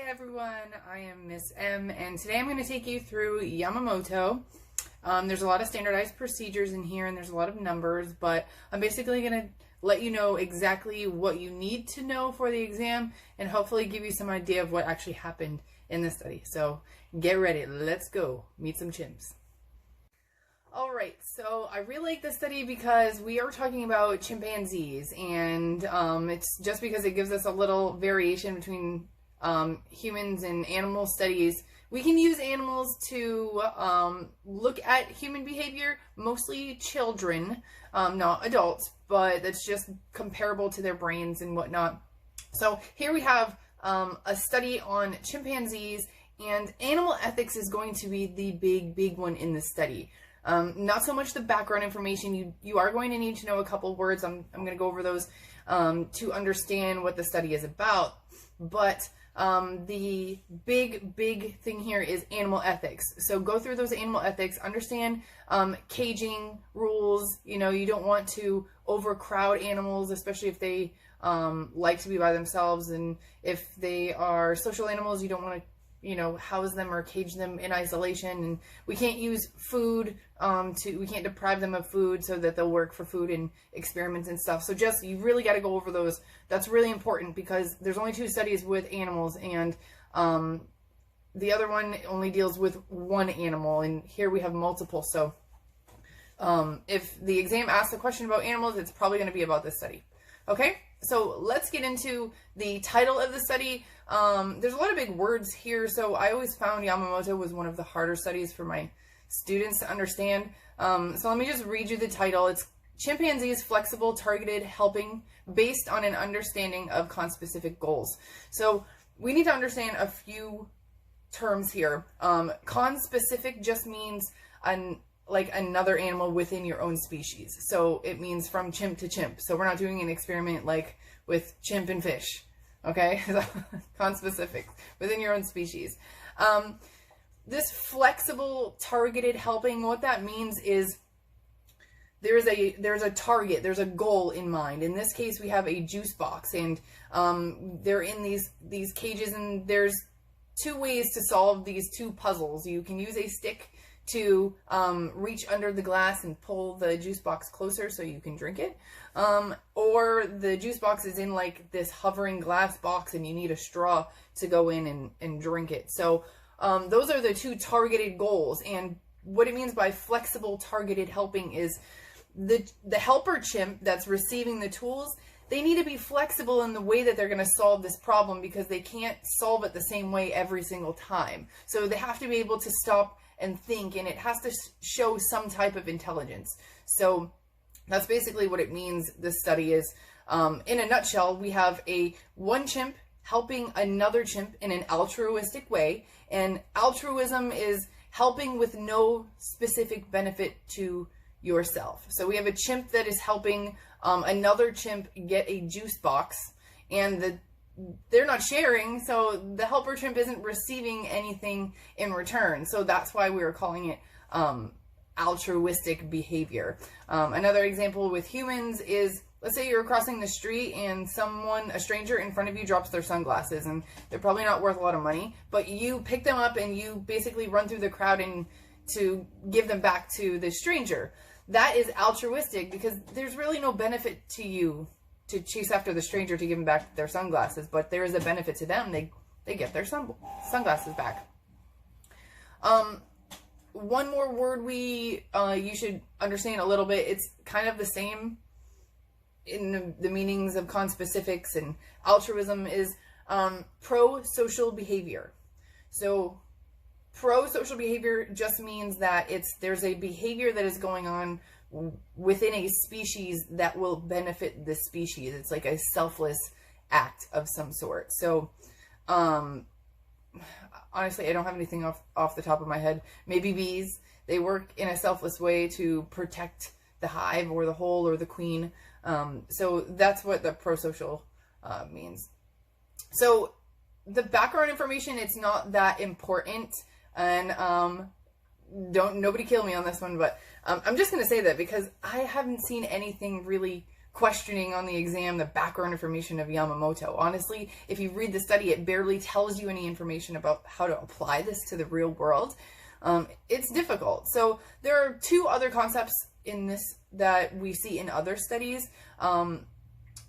Hi everyone, I am Miss M, and today I'm going to take you through Yamamoto. There's a lot of standardized procedures in here and there's a lot of numbers, but I'm basically going to let you know exactly what you need to know for the exam and hopefully give you some idea of what actually happened in the study. So get ready, let's go meet some chimps. Alright, so I really like this study because we are talking about chimpanzees, and it's just because it gives us a little variation between humans and animal studies. We can use animals to look at human behavior, mostly children, not adults, but that's just comparable to their brains and whatnot. So here we have a study on chimpanzees, and animal ethics is going to be the big one in this study. Not so much the background information. You are going to need to know a couple words. I'm going to go over those to understand what the study is about. But the big thing here is animal ethics. So go through those animal ethics, understand caging rules. You know, you don't want to overcrowd animals, especially if they like to be by themselves. And if they are social animals, you don't want to, you know, house them or cage them in isolation. And we can't use food we can't deprive them of food so that they'll work for food and experiments and stuff. So just, you really got to go over those. That's really important because there's only 2 studies with animals, and the other one only deals with one animal, and here we have multiple. So if the exam asks a question about animals, it's probably going to be about this study. Okay, so let's get into the title of the study. There's a lot of big words here, so I always found Yamamoto was one of the harder studies for my students to understand. So let me just read you the title. It's Chimpanzees Flexible Targeted Helping Based on an Understanding of Conspecific Goals. So we need to understand a few terms here. Conspecific just means like another animal within your own species. So it means from chimp to chimp. So we're not doing an experiment like with chimp and fish. Okay? Conspecific, within your own species. This flexible targeted helping, what that means is there's a target, there's a goal in mind. In this case, we have a juice box, and they're in these cages, and there's 2 ways to solve these 2 puzzles. You can use a stick to reach under the glass and pull the juice box closer so you can drink it. Or the juice box is in like this hovering glass box and you need a straw to go in and drink it. So those are the 2 targeted goals. And what it means by flexible targeted helping is the helper chimp that's receiving the tools, they need to be flexible in the way that they're going to solve this problem, because they can't solve it the same way every single time. So they have to be able to stop and think, and it has to show some type of intelligence. So that's basically what it means this study is. In a nutshell, we have one chimp helping another chimp in an altruistic way, and altruism is helping with no specific benefit to yourself. So we have a chimp that is helping another chimp get a juice box, and they're not sharing, so the helper chimp isn't receiving anything in return. So that's why we were calling it altruistic behavior. Another example with humans is, let's say you're crossing the street and a stranger in front of you drops their sunglasses, and they're probably not worth a lot of money, but you pick them up and you basically run through the crowd and to give them back to the stranger. That is altruistic because there's really no benefit to you to chase after the stranger to give them back their sunglasses, but there is a benefit to them. They get their sunglasses back. One more word you should understand a little bit. It's kind of the same in the meanings of conspecifics and altruism is pro-social behavior. So pro-social behavior just means that there's a behavior that is going on within a species that will benefit the species. It's like a selfless act of some sort. So honestly, I don't have anything off the top of my head. Maybe bees, they work in a selfless way to protect the hive or the whole or the queen. So that's what the pro-social means. So the background information, it's not that important, and nobody kill me on this one, but I'm just going to say that because I haven't seen anything really questioning on the exam the background information of Yamamoto. Honestly, if you read the study, it barely tells you any information about how to apply this to the real world. It's difficult. So there are two other concepts in this that we see in other studies.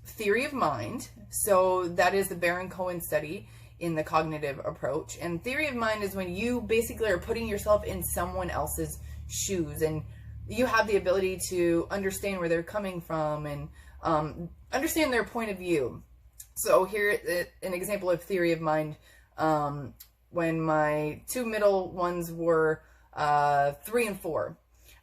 Theory of mind. So that is the Baron-Cohen study in the cognitive approach. And theory of mind is when you basically are putting yourself in someone else's shoes, and you have the ability to understand where they're coming from and understand their point of view. So here, an example of theory of mind, when my two middle ones were 3 and 4,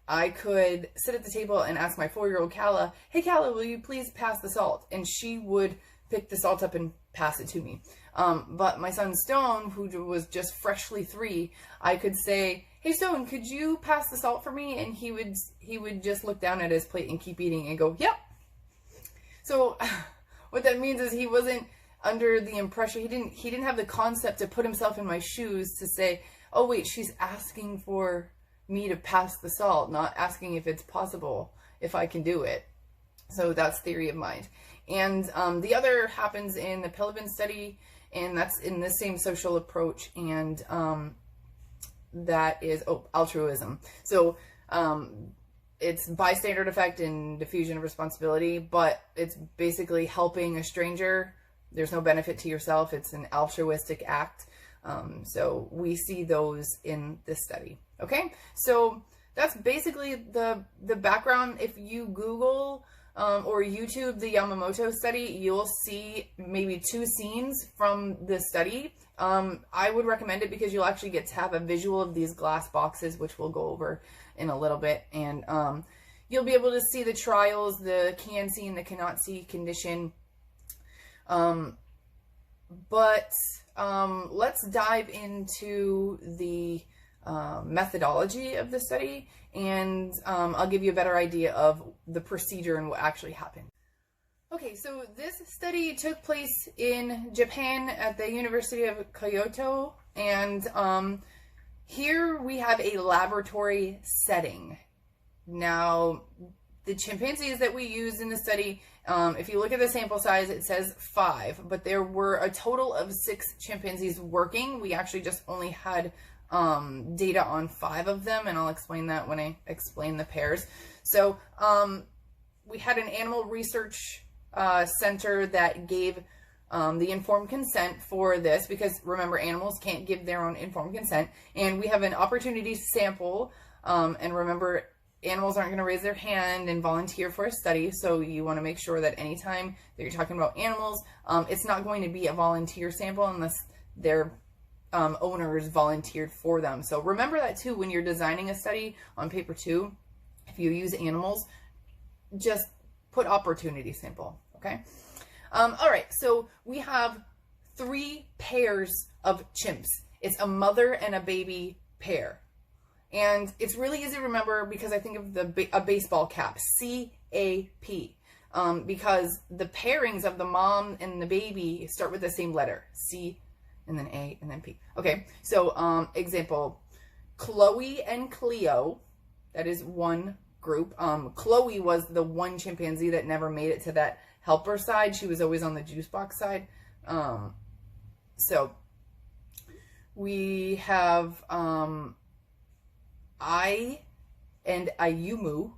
I could sit at the table and ask my 4-year-old Kala, "Hey Kala, will you please pass the salt?" And she would pick the salt up and pass it to me. But my son Stone, who was just freshly 3, I could say, "Hey Stone, could you pass the salt for me?" And he would just look down at his plate and keep eating and go, "Yep." So what that means is he wasn't under the impression, he didn't have the concept to put himself in my shoes to say, "Oh wait, she's asking for me to pass the salt, not asking if it's possible, if I can do it." So that's theory of mind. And the other happens in the Pelevin study, and that's in the same social approach, and that is altruism. So it's bystander effect and diffusion of responsibility, but it's basically helping a stranger. There's no benefit to yourself. It's an altruistic act. So we see those in this study. Okay, so that's basically the background. If you Google or YouTube the Yamamoto study, you'll see maybe 2 scenes from the study. I would recommend it because you'll actually get to have a visual of these glass boxes, which we'll go over in a little bit. And you'll be able to see the trials, the can see and the cannot see condition. But let's dive into the methodology of the study, and I'll give you a better idea of the procedure and what actually happened. Okay, so this study took place in Japan at the University of Kyoto, and here we have a laboratory setting. Now, the chimpanzees that we used in the study, if you look at the sample size, it says 5, but there were a total of 6 chimpanzees working. We actually just only had data on 5 of them, and I'll explain that when I explain the pairs. So we had an animal research center that gave the informed consent for this, because remember, animals can't give their own informed consent, and we have an opportunity sample, and remember, animals aren't going to raise their hand and volunteer for a study, so you want to make sure that anytime that you're talking about animals, it's not going to be a volunteer sample unless their owners volunteered for them. So remember that too when you're designing a study on paper 2. If you use animals, just put opportunity sample, okay? All right, so we have 3 pairs of chimps. It's a mother and a baby pair. And it's really easy to remember because I think of a baseball cap, C-A-P, because the pairings of the mom and the baby start with the same letter, C, and then A, and then P. Okay, so example, Chloe and Cleo, that is one group. Chloe was the one chimpanzee that never made it to that helper side. She was always on the juice box side. So we have I and Ayumu,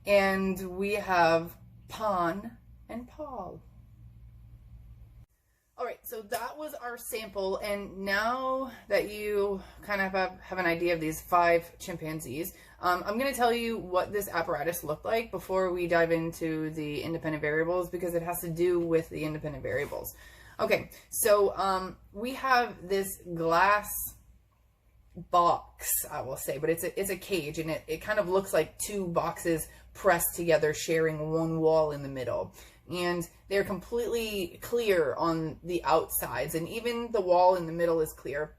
and we have Pan and Paul. All right, so that was our sample, and now that you kind of have an idea of these 5 chimpanzees, I'm going to tell you what this apparatus looked like before we dive into the independent variables, because it has to do with the independent variables. Okay, so we have this glass box, I will say, but it's a cage, and it kind of looks like 2 boxes pressed together, sharing one wall in the middle. And they're completely clear on the outsides, and even the wall in the middle is clear.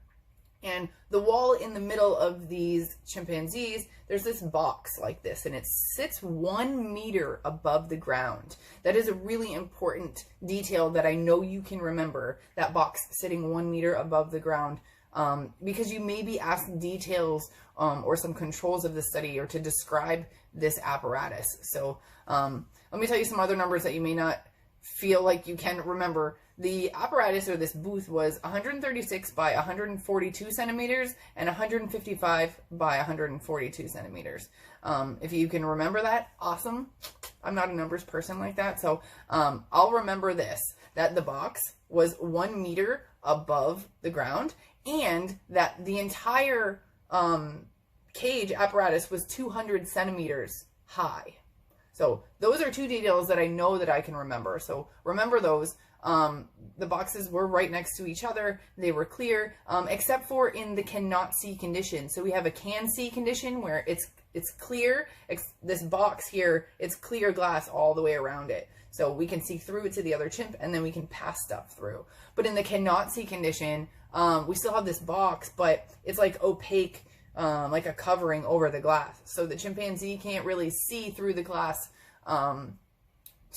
And the wall in the middle of these chimpanzees, there's this box like this, and it sits 1 meter above the ground. That is a really important detail that I know you can remember, that box sitting 1 meter above the ground, because you may be asked details or some controls of the study, or to describe this apparatus. So let me tell you some other numbers that you may not feel like you can remember. The apparatus, or this booth, was 136 by 142 centimeters and 155 by 142 centimeters. If you can remember that, awesome. I'm not a numbers person like that, so I'll remember this, that the box was 1 meter above the ground, and that the entire cage apparatus was 200 centimeters high. So those are 2 details that I know that I can remember. So remember those. The boxes were right next to each other. They were clear, except for in the cannot see condition. So we have a can see condition where it's clear. This box here, it's clear glass all the way around it. So we can see through it to the other chimp, and then we can pass stuff through. But in the cannot see condition, we still have this box, but it's like opaque, like a covering over the glass. So the chimpanzee can't really see through the glass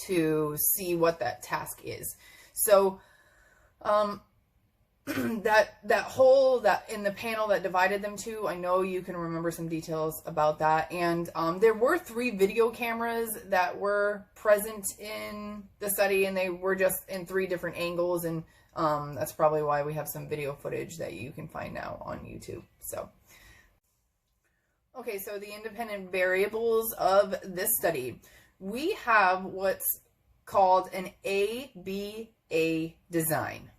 to see what that task is. So that hole that in the panel that divided them two, I know you can remember some details about that. And there were 3 video cameras that were present in the study, and they were just in 3 different angles, and that's probably why we have some video footage that you can find now on YouTube. So okay, so the independent variables of this study. We have what's called an ABA design.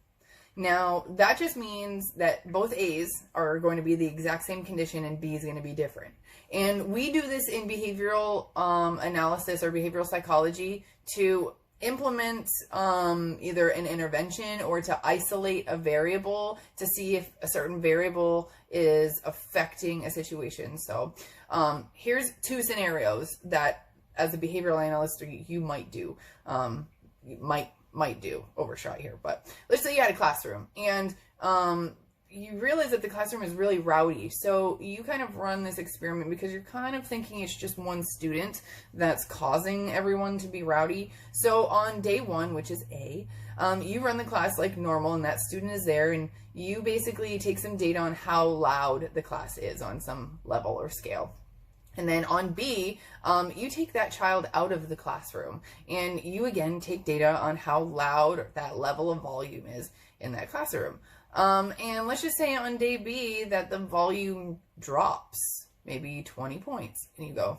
Now, that just means that both A's are going to be the exact same condition and B is going to be different. And we do this in behavioral analysis or behavioral psychology to implement either an intervention or to isolate a variable to see if a certain variable is affecting a situation. So here's 2 scenarios that as a behavioral analyst you might do. You might do, overshot here, but let's say you had a classroom and you realize that the classroom is really rowdy. So you kind of run this experiment because you're kind of thinking it's just one student that's causing everyone to be rowdy. So on day 1, which is A, you run the class like normal and that student is there, and you basically take some data on how loud the class is on some level or scale. And then on B, you take that child out of the classroom and you again take data on how loud that level of volume is in that classroom. And let's just say on day B that the volume drops, maybe 20 points. And you go,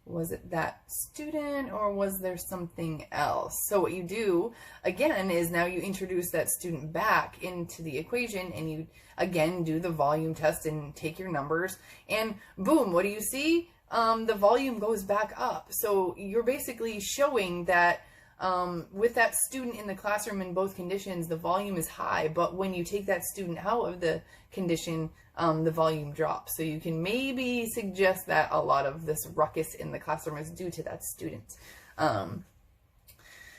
was it that student or was there something else? So what you do again is now you introduce that student back into the equation and you again do the volume test and take your numbers and boom, what do you see? The volume goes back up. So you're basically showing that with that student in the classroom in both conditions, the volume is high, but when you take that student out of the condition, the volume drops. So you can maybe suggest that a lot of this ruckus in the classroom is due to that student.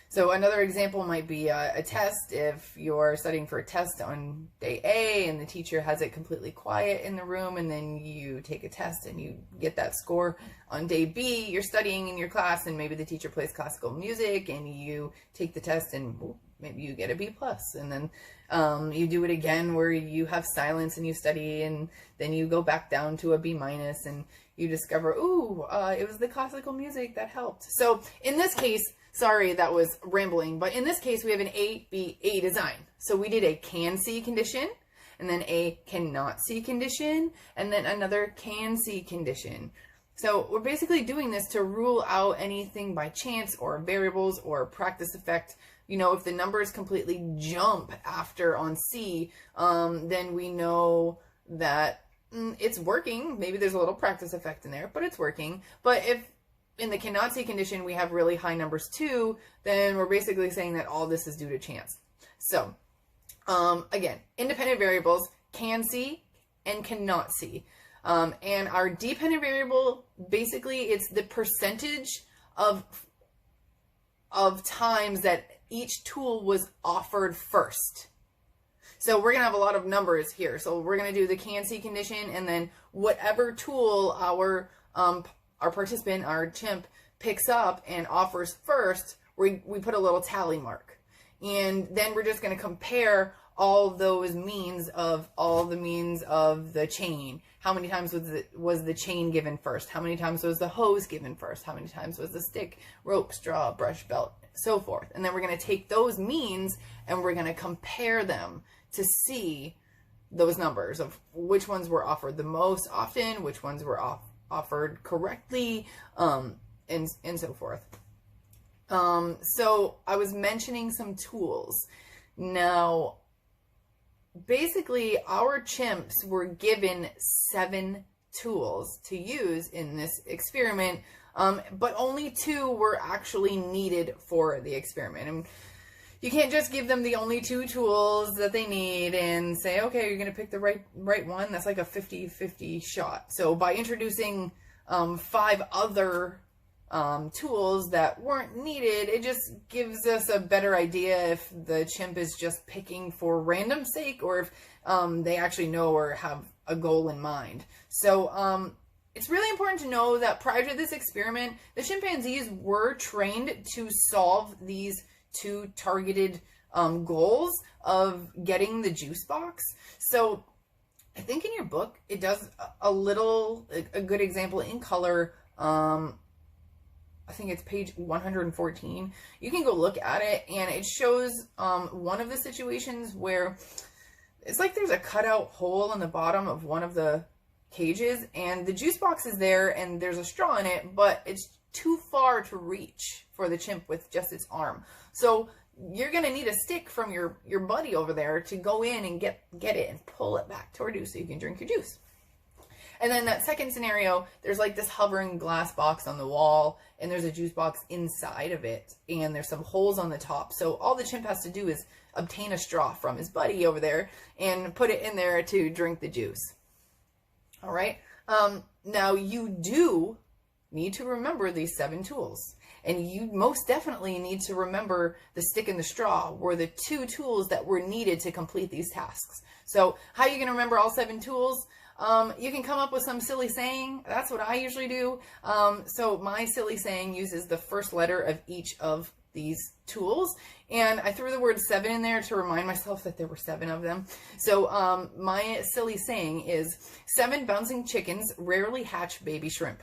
So another example might be a test. If you're studying for a test on day A and the teacher has it completely quiet in the room, and then you take a test and you get that score. On day B, you're studying in your class and maybe the teacher plays classical music and you take the test and maybe you get a B+. And then you do it again where you have silence and you study, and then you go back down to a B- and you discover, ooh, it was the classical music that helped. So in this case, sorry, that was rambling, but in this case, we have an ABA design. So we did a can see condition, and then a cannot see condition, and then another can see condition. So we're basically doing this to rule out anything by chance or variables or practice effect. You know, if the numbers completely jump after on C, then we know that it's working. Maybe there's a little practice effect in there, but it's working. But if in the cannot see condition we have really high numbers too, then we're basically saying that all this is due to chance. So again, independent variables, can see and cannot see. And our dependent variable, basically it's the percentage of times that each tool was offered first. So we're gonna have a lot of numbers here. So we're gonna do the can see condition, and then whatever tool our participant, our chimp, picks up and offers first, we put a little tally mark. And then we're just going to compare all those means of the chain. How many times was the chain given first? How many times was the hose given first? How many times was the stick, rope, straw, brush, belt, so forth? And then we're going to take those means and we're going to compare them to see those numbers of which ones were offered the most often, which ones were offered correctly, and so forth. So I was mentioning some tools. Now, basically, our chimps were given 7 tools to use in this experiment, but only 2 were actually needed for the experiment. And you can't just give them the only 2 tools that they need and say, okay, you're going to pick the right one. That's like a 50-50 shot. So by introducing 5 other tools that weren't needed, it just gives us a better idea if the chimp is just picking for random sake or if they actually know or have a goal in mind. So it's really important to know that prior to this experiment, the chimpanzees were trained to solve these 2 targeted goals of getting the juice box. So I think in your book, it does a good example in color. I think it's page 114. You can go look at it, and it shows one of the situations where it's like there's a cutout hole in the bottom of one of the cages, and the juice box is there, and there's a straw in it, but it's too far to reach for the chimp with just its arm. So you're going to need a stick from your buddy over there to go in and get it and pull it back toward you so you can drink your juice. And then that second scenario, there's like this hovering glass box on the wall, and there's a juice box inside of it, and there's some holes on the top. So all the chimp has to do is obtain a straw from his buddy over there and put it in there to drink the juice. All right. Now you do need to remember these 7 tools, and you most definitely need to remember the stick and the straw were the 2 tools that were needed to complete these tasks. So how are you going to remember all 7 tools? You can come up with some silly saying. That's what I usually do. So my silly saying uses the first letter of each of these tools, and I threw the word 7 in there to remind myself that there were 7 of them. So my silly saying is 7 bouncing chickens rarely hatch baby shrimp.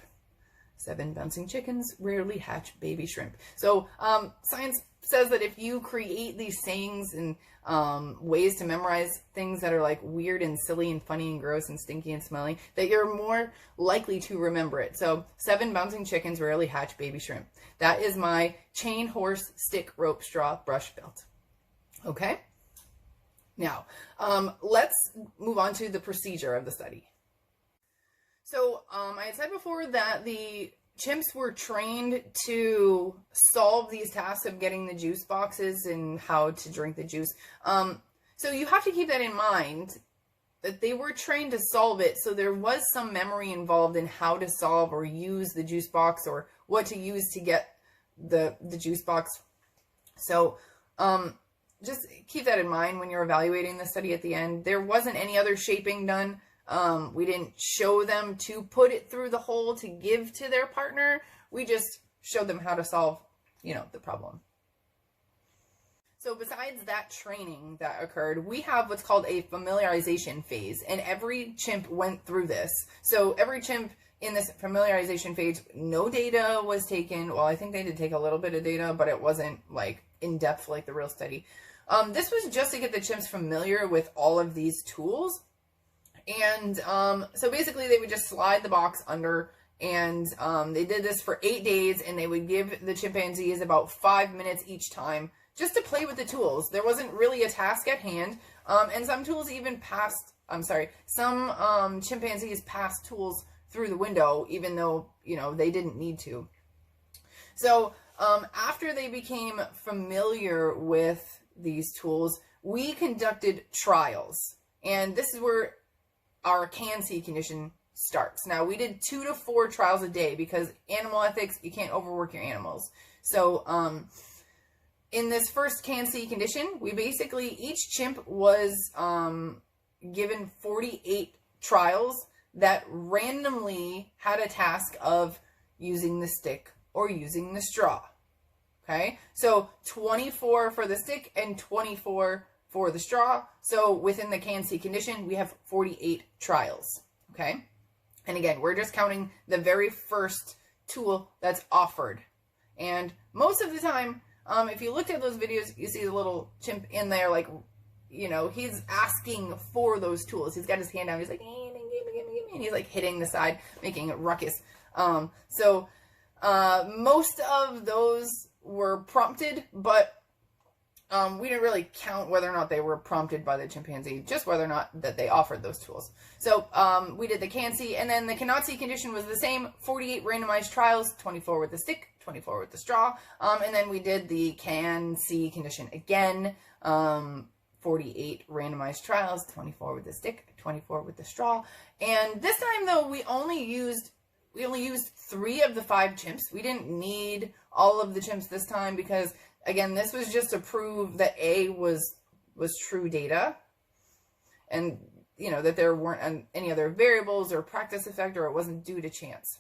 7 bouncing chickens rarely hatch baby shrimp. So science says that if you create these sayings and ways to memorize things that are like weird and silly and funny and gross and stinky and smelly, that you're more likely to remember it. So 7 bouncing chickens rarely hatch baby shrimp. That is my chain, horse, stick, rope, straw, brush, belt. Okay? Now, let's move on to the procedure of the study. So I had said before that the chimps were trained to solve these tasks of getting the juice boxes and how to drink the juice. So you have to keep that in mind, that they were trained to solve it. So there was some memory involved in how to solve or use the juice box or what to use to get the juice box. So just keep that in mind when you're evaluating the study at the end. There wasn't any other shaping done. We didn't show them to put it through the hole to give to their partner. We just showed them how to solve, the problem. So besides that training that occurred, we have what's called a familiarization phase, and every chimp went through this. So every chimp in this familiarization phase, no data was taken. Well, I think they did take a little bit of data, but it wasn't like in depth like the real study. This was just to get the chimps familiar with all of these tools. And so basically they would just slide the box under, and they did this for 8 days, and they would give the chimpanzees about 5 minutes each time just to play with the tools. There wasn't really a task at hand, and some tools even passed, some chimpanzees passed tools through the window, even though, they didn't need to. So after they became familiar with these tools, we conducted trials, and this is where our can-see condition starts. Now, we did 2 to 4 trials a day because animal ethics, you can't overwork your animals. So in this first can-see condition, we basically, each chimp was given 48 trials that randomly had a task of using the stick or using the straw. Okay, so 24 for the stick and 24 for the straw. So within the can-see condition, we have 48 trials. Okay, and again, we're just counting the very first tool that's offered. And most of the time, if you looked at those videos, you see the little chimp in there, like, you know, he's asking for those tools. He's got his hand out. He's like, give me, and he's like hitting the side, making a ruckus. So most of those were prompted, but we didn't really count whether or not they were prompted by the chimpanzee, just whether or not that they offered those tools. So we did the can-see, and then the cannot-see condition was the same, 48 randomized trials, 24 with the stick, 24 with the straw, and then we did the can-see condition again, 48 randomized trials, 24 with the stick, 24 with the straw. And this time, though, we only used 3 of the 5 chimps. We didn't need all of the chimps this time because, again, this was just to prove that A was true data, and, you know, that there weren't any other variables or practice effect, or it wasn't due to chance.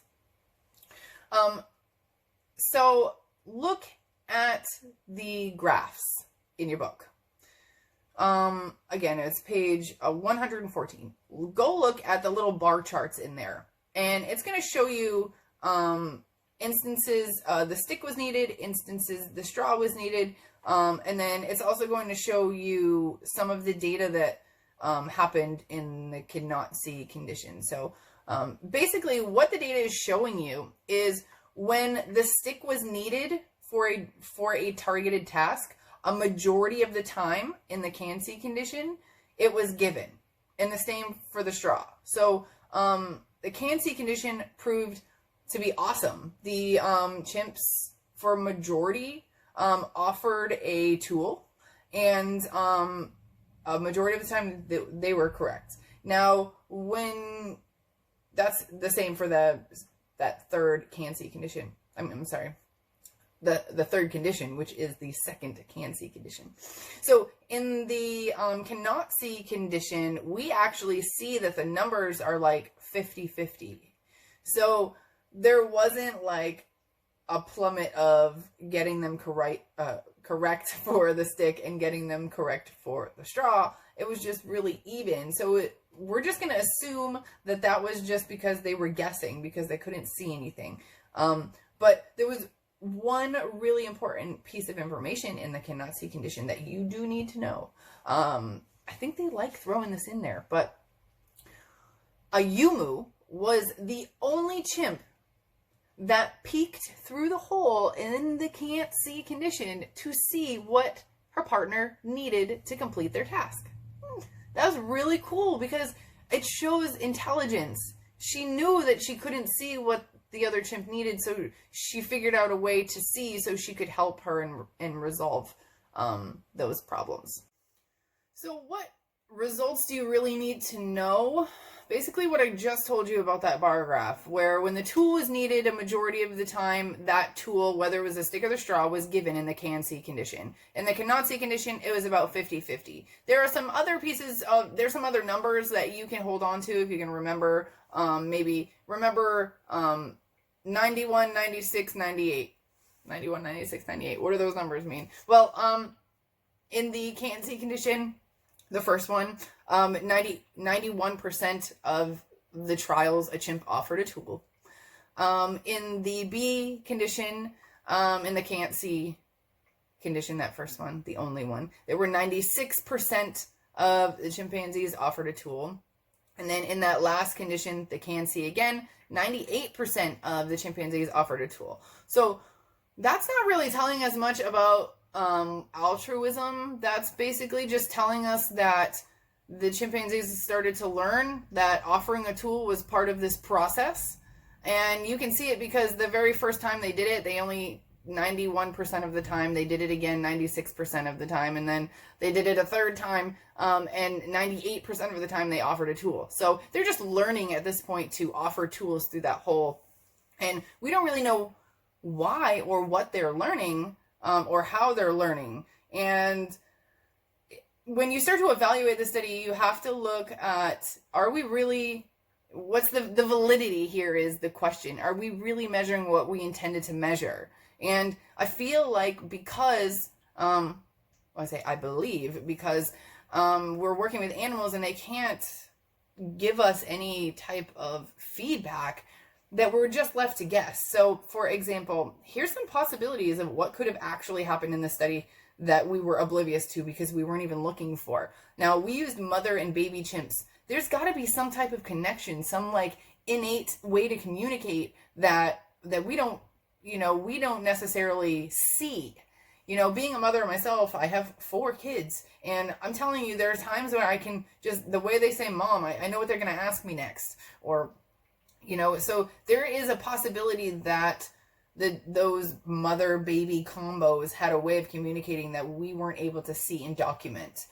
So look at the graphs in your book. Again, it's page 114. Go look at the little bar charts in there, and it's going to show you instances the stick was needed, instances the straw was needed, and then it's also going to show you some of the data that happened in the cannot see condition. So basically what the data is showing you is when the stick was needed for a targeted task, a majority of the time in the can-see condition, it was given. And the same for the straw. So the can-see condition proved to be awesome. The chimps, for a majority, offered a tool, and a majority of the time they were correct. Now, when that's the same for that third can-see condition. I'm sorry. The third condition, which is the second can-see condition. So in the cannot see condition, we actually see that the numbers are like 50-50. So there wasn't like a plummet of getting them correct for the stick and getting them correct for the straw. It was just really even. So we're just going to assume that that was just because they were guessing, because they couldn't see anything. But there was one really important piece of information in the cannot see condition that you do need to know. I think they like throwing this in there, but a Yumu was the only chimp that peeked through the hole in the can't see condition to see what her partner needed to complete their task. That was really cool because it shows intelligence. She knew that she couldn't see what the other chimp needed, so she figured out a way to see so she could help her and resolve those problems. So what results do you really need to know? Basically what I just told you about that bar graph, where when the tool was needed, a majority of the time, that tool, whether it was a stick or the straw, was given in the can-see condition. In the cannot-see condition, it was about 50-50. There are some other there's some other numbers that you can hold on to if you can remember. Maybe remember 91, 96, 98. 91, 96, 98. What do those numbers mean? Well, in the can-see condition, the first one, 91% of the trials, a chimp offered a tool. In the B condition, in the can't see condition, that first one, the only one, there were 96% of the chimpanzees offered a tool. And then in that last condition, the can see again, 98% of the chimpanzees offered a tool. So that's not really telling us much about altruism. That's basically just telling us that the chimpanzees started to learn that offering a tool was part of this process. And you can see it because the very first time they did it, they only 91% of the time, they did it again 96% of the time, and then they did it a third time, and 98% of the time they offered a tool. So they're just learning at this point to offer tools through that hole. And we don't really know why or what they're learning, or how they're learning. And when you start to evaluate the study, you have to look at, are we really, what's the validity here is the question. Are we really measuring what we intended to measure? And I feel like because, I believe, because we're working with animals and they can't give us any type of feedback, that we're just left to guess. So, for example, here's some possibilities of what could have actually happened in the study that we were oblivious to because we weren't even looking for. Now, we used mother and baby chimps. There's got to be some type of connection, some like innate way to communicate that we don't necessarily see. Being a mother myself, I have 4 kids, and I'm telling you, there are times where I can just, the way they say mom, I know what they're going to ask me next, or, so there is a possibility that those mother-baby combos had a way of communicating that we weren't able to see and document.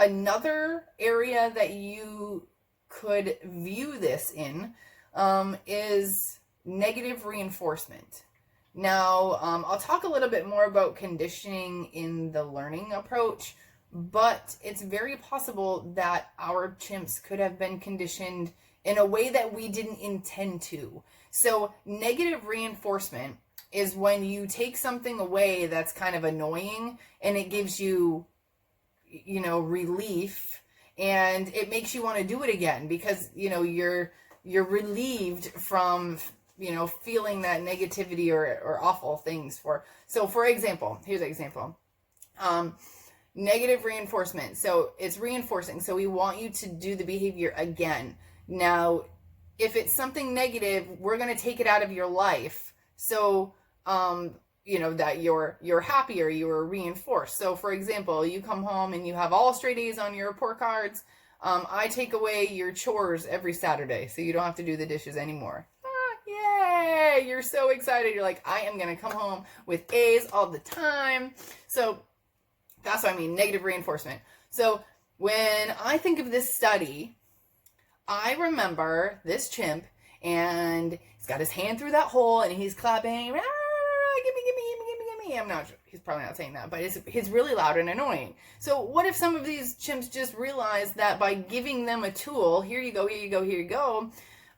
Another area that you could view this in is negative reinforcement. Now, I'll talk a little bit more about conditioning in the learning approach, but it's very possible that our chimps could have been conditioned in a way that we didn't intend to. So negative reinforcement is when you take something away that's kind of annoying and it gives you, relief, and it makes you want to do it again because, you're relieved from, feeling that negativity or awful things for example, here's an example. Negative reinforcement. So it's reinforcing. So we want you to do the behavior again. Now, if it's something negative, we're going to take it out of your life. So, that you're happier, you're reinforced. So for example, you come home and you have all straight A's on your report cards. I take away your chores every Saturday, so you don't have to do the dishes anymore. Yay! You're so excited. You're like, I am going to come home with A's all the time. So that's what I mean, negative reinforcement. So when I think of this study, I remember this chimp, and he's got his hand through that hole, and he's clapping, gimme. I'm not sure. He's probably not saying that, but he's really loud and annoying. So what if some of these chimps just realize that by giving them a tool, here you go,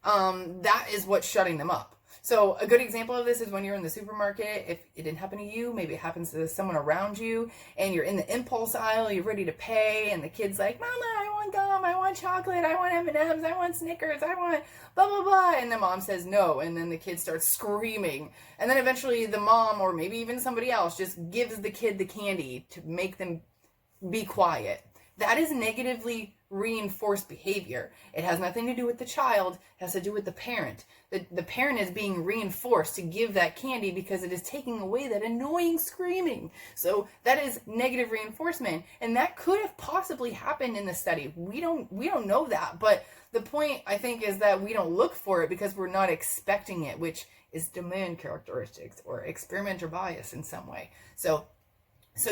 that is what's shutting them up. So a good example of this is when you're in the supermarket. If it didn't happen to you, maybe it happens to someone around you, and you're in the impulse aisle, you're ready to pay, and the kid's like, Mama, I want gum, I want chocolate, I want M&Ms, I want Snickers, I want blah, blah, blah. And the mom says no, and then the kid starts screaming. And then eventually the mom, or maybe even somebody else, just gives the kid the candy to make them be quiet. That is negatively reinforced behavior. It has nothing to do with the child. It has to do with the parent. The parent is being reinforced to give that candy because it is taking away that annoying screaming. So that is negative reinforcement, and that could have possibly happened in the study. We don't know that, but the point, I think, is that we don't look for it because we're not expecting it, which is demand characteristics or experimenter bias in some way. So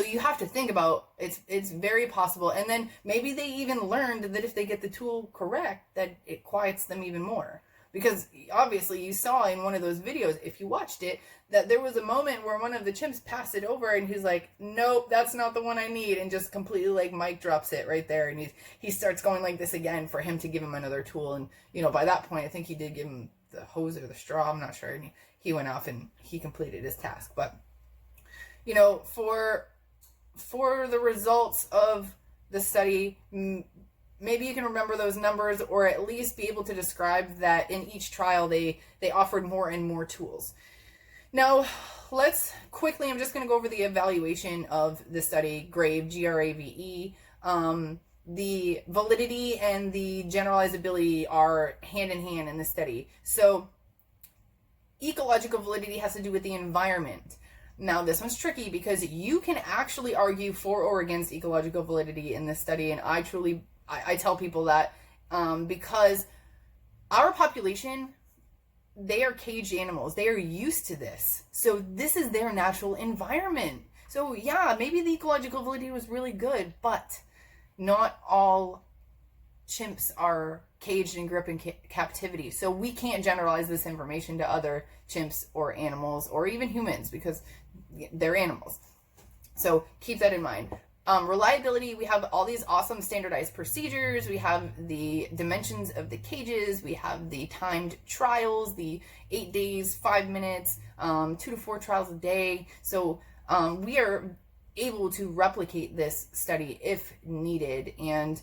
you have to think about it's very possible. And then maybe they even learned that if they get the tool correct, that it quiets them even more. Because obviously you saw in one of those videos, if you watched it, that there was a moment where one of the chimps passed it over and he's like, nope, that's not the one I need, and just completely like mic drops it right there, and he starts going like this again for him to give him another tool. And by that point I think he did give him the hose or the straw, I'm not sure, and he went off and he completed his task. But for the results of the study, maybe you can remember those numbers, or at least be able to describe that in each trial they offered more and more tools. Now, let's quickly, I'm just going to go over the evaluation of the study, GRAVE, G-R-A-V-E. The validity and the generalizability are hand in hand in the study. So ecological validity has to do with the environment. Now, this one's tricky because you can actually argue for or against ecological validity in this study, and I tell people that because our population, they are caged animals. They are used to this. So this is their natural environment. So yeah, maybe the ecological validity was really good, but not all chimps are caged and grew up in captivity. So we can't generalize this information to other chimps or animals or even humans because they're animals. So keep that in mind. reliability, we have all these awesome standardized procedures. We have the dimensions of the cages. We have the timed trials, the 8 days, 5 minutes, 2 to 4 trials a day. So we are able to replicate this study if needed. And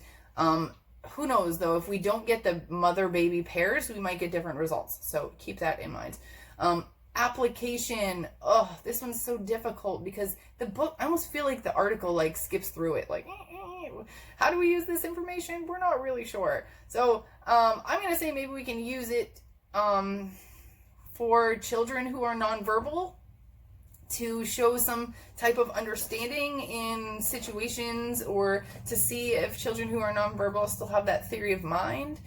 who knows, though, if we don't get the mother-baby pairs, we might get different results. So keep that in mind. Application, this one's so difficult because the book, I almost feel like the article like skips through it, like how do we use this information? We're not really sure. So I'm gonna say maybe we can use it for children who are nonverbal to show some type of understanding in situations, or to see if children who are nonverbal still have that theory of mind.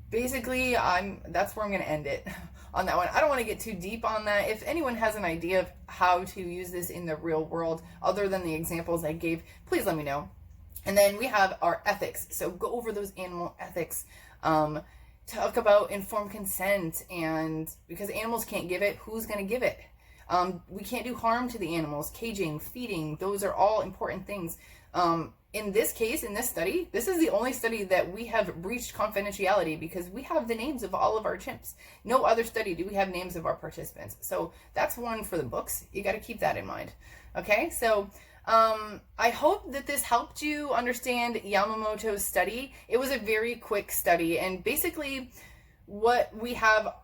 Basically, that's where I'm going to end it on that one. I don't want to get too deep on that. If anyone has an idea of how to use this in the real world, other than the examples I gave, please let me know. And then we have our ethics. So go over those animal ethics. Talk about informed consent, and because animals can't give it, who's going to give it? We can't do harm to the animals. Caging, feeding, those are all important things. In this case, in this study, this is the only study that we have breached confidentiality because we have the names of all of our chimps. No other study do we have names of our participants. So that's one for the books. You got to keep that in mind. Okay, so I hope that this helped you understand Yamamoto's study. It was a very quick study, and basically what we have,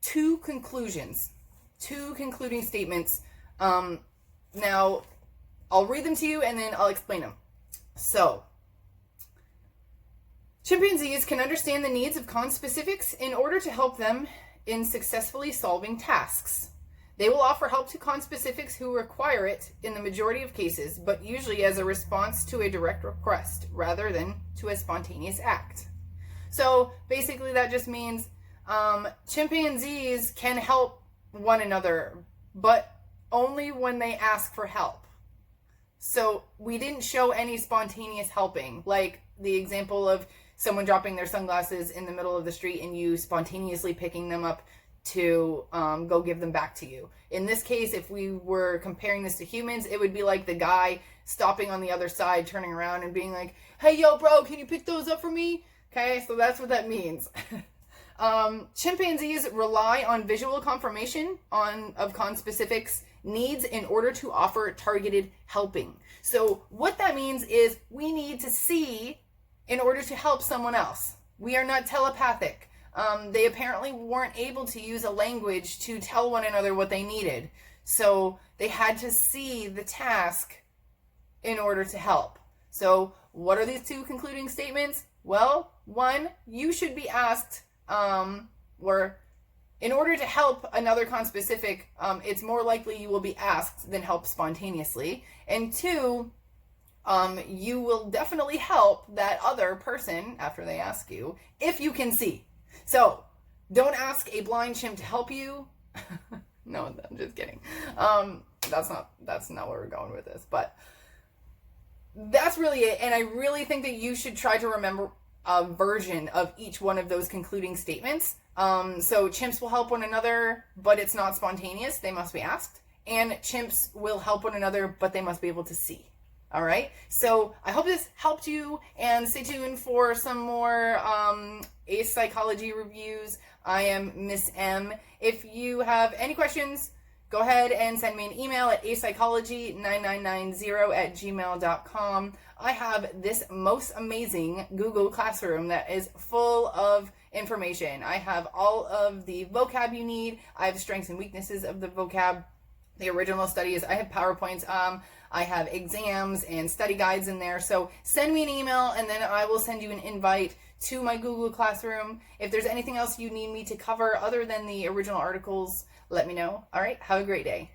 two concluting statements. Now, I'll read them to you and then I'll explain them. So, chimpanzees can understand the needs of conspecifics in order to help them in successfully solving tasks. They will offer help to conspecifics who require it in the majority of cases, but usually as a response to a direct request rather than to a spontaneous act. So basically that just means chimpanzees can help one another, but only when they ask for help. So we didn't show any spontaneous helping, like the example of someone dropping their sunglasses in the middle of the street and you spontaneously picking them up to go give them back to you. In this case, if we were comparing this to humans, it would be like the guy stopping on the other side, turning around and being like, hey, yo, bro, can you pick those up for me? Okay, so that's what that means. Chimpanzees rely on visual confirmation of conspecifics needs in order to offer targeted helping. So what that means is we need to see in order to help someone else. We are not telepathic. They apparently weren't able to use a language to tell one another what they needed. So they had to see the task in order to help. So what are these two concluding statements? Well, one, you should be asked, or in order to help another conspecific, it's more likely you will be asked than help spontaneously. And two, you will definitely help that other person after they ask you, if you can see. So don't ask a blind chimp to help you. No, I'm just kidding. That's not where we're going with this, but that's really it. And I really think that you should try to remember a version of each one of those concluding statements. So chimps will help one another, but it's not spontaneous. They must be asked. And chimps will help one another, but they must be able to see. All right. So I hope this helped you, and stay tuned for some more ACE psychology reviews. I am Miss M. If you have any questions, go ahead and send me an email at apsychology9990@gmail.com. I have this most amazing Google Classroom that is full of information. I have all of the vocab you need. I have strengths and weaknesses of the vocab, the original studies. I have PowerPoints. I have exams and study guides in there. So send me an email and then I will send you an invite to my Google Classroom. If there's anything else you need me to cover other than the original articles, let me know. All right, have a great day.